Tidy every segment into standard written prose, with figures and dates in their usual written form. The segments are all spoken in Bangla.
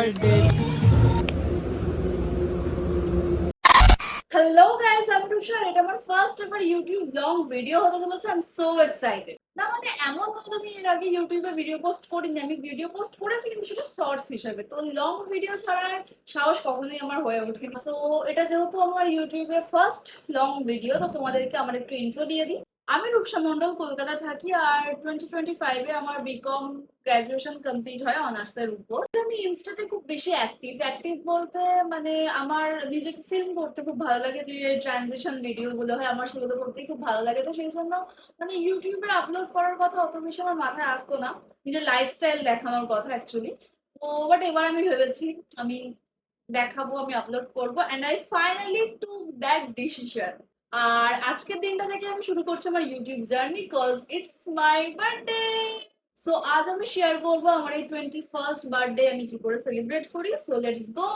হ্যালো গাইস, আমি রুষা। এটা আমার first ever YouTube long video হতে চলেছে। I am so excited. না মানে এমন নয় যে আমি এর আগে ইউটিউবে ভিডিও পোস্ট করিনি, আমি ভিডিও পোস্ট করেছি কিন্তু সেটা শর্টস হিসেবে। তো লং ভিডিও ছাড়ার সাহস কখনোই আমার হয়ে ওঠেনি। সো এটা যেহেতু আমার ইউটিউবের ফার্স্ট লং ভিডিও, তো তোমাদেরকে আমার একটু ইন্ট্রো দিয়ে দিই। আমি রূপসা মন্ডল, কলকাতা থাকি। আর 2025-এ আমার বিকম গ্র্যাজুয়েশন কমপ্লিট হয় অনার্সের উপর। আমি ইনস্টাতে খুব বেশি অ্যাক্টিভ বলতে মানে আমার নিজেকে ফিল্ম করতে খুব ভালো লাগে, যে ট্রানজিশন ভিডিও গুলো হয় আমার সেগুলো করতে খুব ভালো লাগে। তো সেই জন্য মানে ইউটিউবে আপলোড করার কথা অত বেশি আমার মাথায় আসতো না, নিজের লাইফস্টাইল দেখানোর কথা অ্যাকচুয়ালি। তো বাট এবার আমি ভেবেছি আমি দেখাবো, আমি আপলোড করবো, and I finally took that decision. আর আজকের দিনটা থেকে আমি শুরু করছি আমার YouTube journey, cause it's my birthday. So আজ আমি শেয়ার করবো আমার এই 21st বার্থডে আমি কি করে সেলিব্রেট করি। So let's go.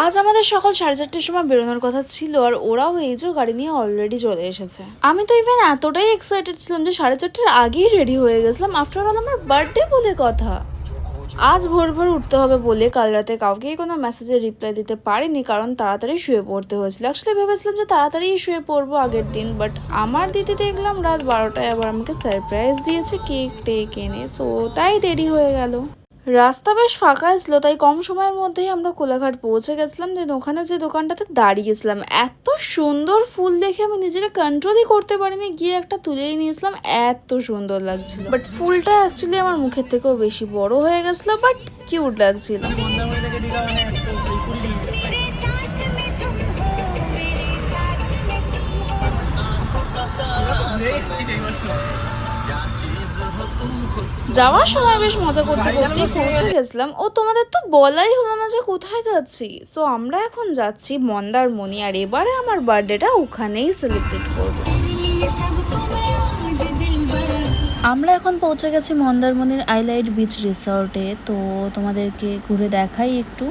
আজ আমাদের সকাল 4:30টার সময় বেরোনোর কথা ছিল, আর ওরাও এই যে গাড়ি নিয়ে অলরেডি চলে এসেছে। আমি তো ইভেন এতটাই এক্সাইটেড ছিলাম যে 4:30টার আগেই রেডি হয়ে গেছিলাম। আফটার অল আমার বার্থডে বলে কথা। আজ ভোর ভোর উঠতে হবে বলে কাল রাতে কাউকেই কোনো মেসেজের রিপ্লাই দিতে পারিনি, কারণ তাড়াতাড়ি শুয়ে পড়তে হয়েছিল। অ্যাকচুয়ালি ভেবেছিলাম যে তাড়াতাড়ি শুয়ে পড়বো আগের দিন, বাট আমার দিদি দেখলাম রাত 12টায় আবার আমাকে সারপ্রাইজ দিয়েছে কেক টেক এনে। সো তাই দেরি হয়ে গেল। রাস্তা বেশ ফাঁকা ছিল, তাই কম সময়ের মধ্যেই আমরা কোলাঘাট পৌঁছে গেছিলাম। দেন ওখানে যে দোকানটাতে দাঁড়িয়েছিলাম, এত সুন্দর ফুল দেখে আমি নিজেকে কন্ট্রোলই করতে পারিনি, গিয়ে একটা তুলেই নিয়েছিলাম। এত সুন্দর লাগছিল, বাট ফুলটা অ্যাকচুয়ালি আমার মুখের থেকেও বেশি বড় হয়ে গেছিল, বাট কিউট লাগছিল। যাওয়ার সময় বেশ মজা করতে করতে পৌঁছে গেছিলাম। ও তোমাদের তো বলাই হলো না যে কোথায় যাচ্ছি। সো আমরা এখন যাচ্ছি মন্দারমণি, আর এবারে আমার বার্থডেটা ওখানেই সেলিব্রেট করব। আমরা এখন পৌঁছে গেছি মন্দারমণির আইলাইট বিচ রিসর্টে। তো তোমাদেরকে ঘুরে দেখাই একটু।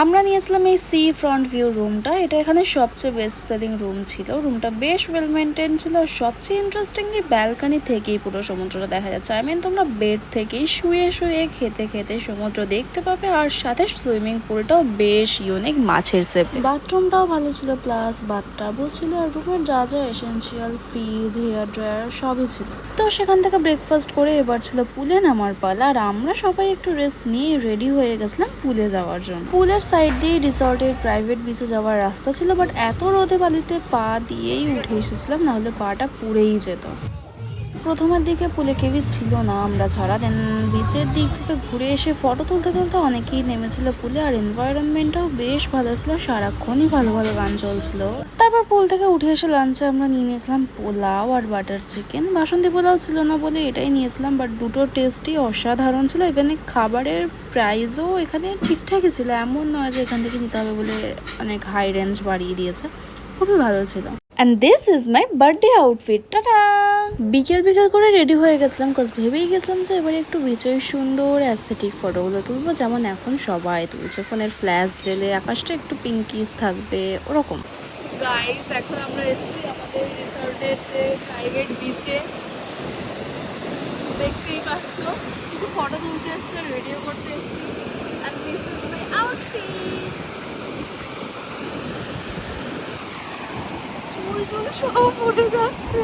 আমরা নিয়েছিলাম এই সি ফ্রন্ট ভিউ রুমটা। এটা এখানে সবচেয়ে বেস্ট সেলিং রুম ছিল। রুমটা বেশ ওয়েল মেনটেন ছিল। আর সবচেয়ে ইন্টারেস্টিংলি ব্যালকনি থেকেই পুরো সমুদ্রটা দেখা যাচ্ছে। আই মিন তোমরা বেড থেকেই শুয়ে শুয়ে খেতে খেতে সমুদ্র দেখতে পাবে। আর সাথে সুইমিং পুলটাও বেশ ইউনিক মাছের সেপ। বাথরুমটাও ভালো ছিল, প্লাস বাথটাবও ছিল। আর রুমের যা যা এসেন্সিয়াল ফ্রিজ, হেয়ার ড্রায়ার সবই ছিল। তো সেখান থেকে ব্রেকফাস্ট করে এবার ছিল পুলে নামার পালা। আর আমরা সবাই একটু রেস্ট নিয়ে রেডি হয়ে গেছিলাম পুলে যাওয়ার জন্য। পুলের সাইড দিয়ে রিসর্টের প্রাইভেট বিচে যাওয়ার রাস্তা ছিল, বাট এত রোদে বালিতে পা দিয়েই উঠে এসেছিলাম, নাহলে পাটা পুড়েই যেত। প্রথমের দিকে পুলে কেউই ছিল না আমরা ছাড়া। দেন বিচের দিক থেকে ঘুরে এসে ফটো তুলতে তুলতে অনেকেই নেমেছিল পুলে। আর এনভায়রনমেন্টটাও বেশ ভালো ছিল, সারাক্ষণই ভালো ভালো গান চলছিল। তারপর পুল থেকে উঠে এসে লাঞ্চে আমরা নিয়ে নিয়েছিলাম পোলাও আর বাটার চিকেন। বাসন্তী পোলাও ছিল না বলে এটাই নিয়েছিলাম, বাট দুটো টেস্টই অসাধারণ ছিল। ইভেন খাবারের প্রাইসও এখানে ঠিকঠাকই ছিল, এমন নয় যে এখান থেকে নিতে হবে বলে অনেক হাই রেঞ্জ বাড়িয়ে দিয়েছে। খুবই ভালো ছিল। And this is my birthday outfit. Tata. বিকেল বিকেল করে রেডি হয়ে গেছিলাম, কজ ভেবেই গেছিলাম যে এবারে একটু বিচের সুন্দর অ্যাস্থেটিক ফটোগুলো তুলবো, যেমন এখন সবাই তুলছে। ফোনের ফ্ল্যাশ জেলে আকাশটা একটু পিঙ্কিশ থাকবে ওরকম। গাইস, এখন আমরা এসেছি আমাদের রিসর্টের যে প্রাইভেট বিচে। দেখতেই পাচ্ছ, কিছু ফটো তুলতে এসেছি আর ভিডিও করতে এসেছি। আর দিস ইজ মাই আউটফিট। চুল টুল সব উঠে যাচ্ছে।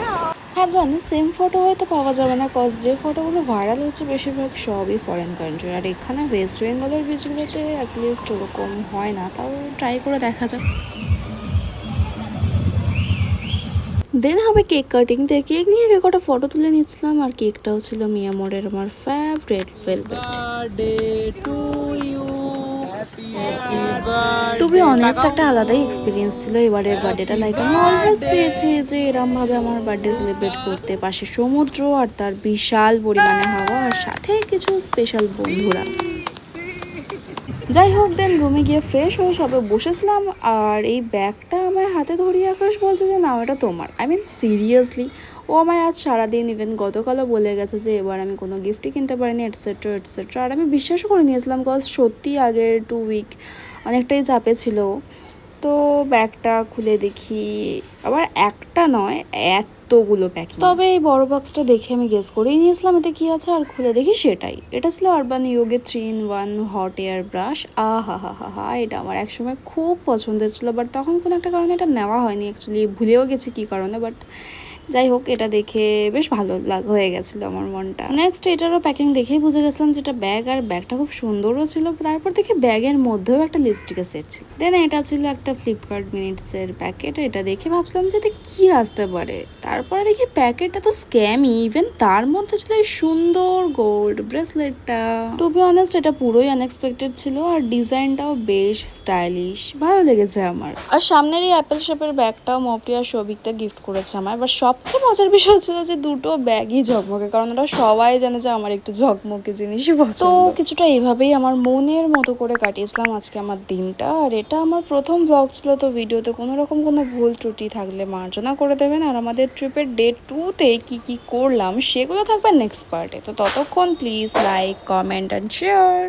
হ্যাঁ জানি, সেম ফটো হয়তো পাওয়া যাবে না, কজ যে ফটোগুলো ভাইরাল হচ্ছে বেশিরভাগ সবই ফরেন কান্ট্রি। আর এখানে ওয়েস্ট বেঙ্গলের বিচগুলোতে অ্যাটলিস্ট ওরকম হয় না, তাও ট্রাই করে দেখা যাক। দেন হবে কেক কাটিং। দিয়ে কেক নিয়ে কটা ফটো তুলে নিচ্ছিলাম। আর কেকটাও ছিল মিয়ামোরের আমার favourite velvet. To be honest একটা আলাদাই এক্সপিরিয়েন্স ছিল এবারের বার্থডেটা। লাইক আমি অলওয়েজ চেয়েছি যে এরম ভাবে আমার বার্থডে সেলিব্রেট করতে, পাশে সমুদ্র আর তার বিশাল পরিমাণে হাওয়া, আর সাথে কিছু স্পেশাল বন্ধুরা। যাই হোক, দেন রুমে গিয়ে ফ্রেশ হয়ে সবে বসেছিলাম। আর এই ব্যাগটা আমায় হাতে ধরিয়ে আকাশ বলছে যে না, এটা তোমার। আই মিন সিরিয়াসলি, ও আমায় আজ সারাদিন ইভেন গতকালও বলে গেছে যে এবার আমি কোনো গিফটই কিনতে পারিনি, এটসেট্রা এটসেট্রা। আর আমি বিশ্বাসও করে নিয়েছিলাম, কজ সত্যি আগের 2 উইক অনেকটাই চাপে ছিল। তো ব্যাগটা খুলে দেখি, আবার একটা নয়, এত এতগুলো প্যাকিং। তবে এই বড় বক্সটা দেখে আমি গেস করেই নিয়েছিলাম এতে কি আছে, আর খুলে দেখি সেটাই। এটা ছিল আরবান ইয়োগের 3-in-1 হট এয়ার ব্রাশ। আহা হা হা হা, এটা আমার একসময় খুব পছন্দের ছিল, বাট তখন কোনো একটা কারণে এটা নেওয়া হয়নি। অ্যাকচুয়ালি ভুলেও গেছি কি কারণে, বাট যাই হোক, এটা দেখে বেশ ভালো হয়ে গেছিল আমার মনটা। নেক্সট এটারও প্যাকিং দেখেই বুঝে গেছিলাম যেটা ব্যাগ, আর ব্যাগটা খুব সুন্দরও ছিল। তারপর দেখি ব্যাগের মধ্যেও একটা লিপস্টিকের সেট ছিল। দেন এটা ছিল একটা ফ্লিপকার্ট মিনিটসের প্যাকেট। এটা দেখে ভাবছিলাম যে এতে কি আসতে পারে, তারপরে দেখি প্যাকেটটা তো স্ক্যামই। ইভেন তার মধ্যে ছিল এই সুন্দর গোল্ড ব্রেসলেটটা। টু বি অনেস্ট, এটা পুরোই আনএক্সপেক্টেড ছিল, আর ডিজাইনটাও বেশ স্টাইলিশ, ভালো লেগেছে আমার। আর সামনের এই অ্যাপেল শেপের ব্যাগটাও মপি আর সৌভিকটা গিফট করেছে আমায়। এবার সবচেয়ে মজার বিষয় ছিল যে দুটো ব্যাগই ঝকমকে, কারণ ওরা সবাই জানে যে আমার একটু ঝকমকে জিনিসই পছন্দ। তো কিছুটা এইভাবেই আমার মনের মতো করে কাটিয়েছিলাম আজকে আমার দিনটা। আর এটা আমার প্রথম ব্লগ ছিল, তো ভিডিওতে কোনো রকম কোনো ভুল ত্রুটি থাকলে মার্জনা করে দেবেন। আর আমাদের ট্রিপের ডে 2-তে কি করলাম সেগুলো থাকবে নেক্সট পার্টে। তো ততক্ষণ please like, comment and share.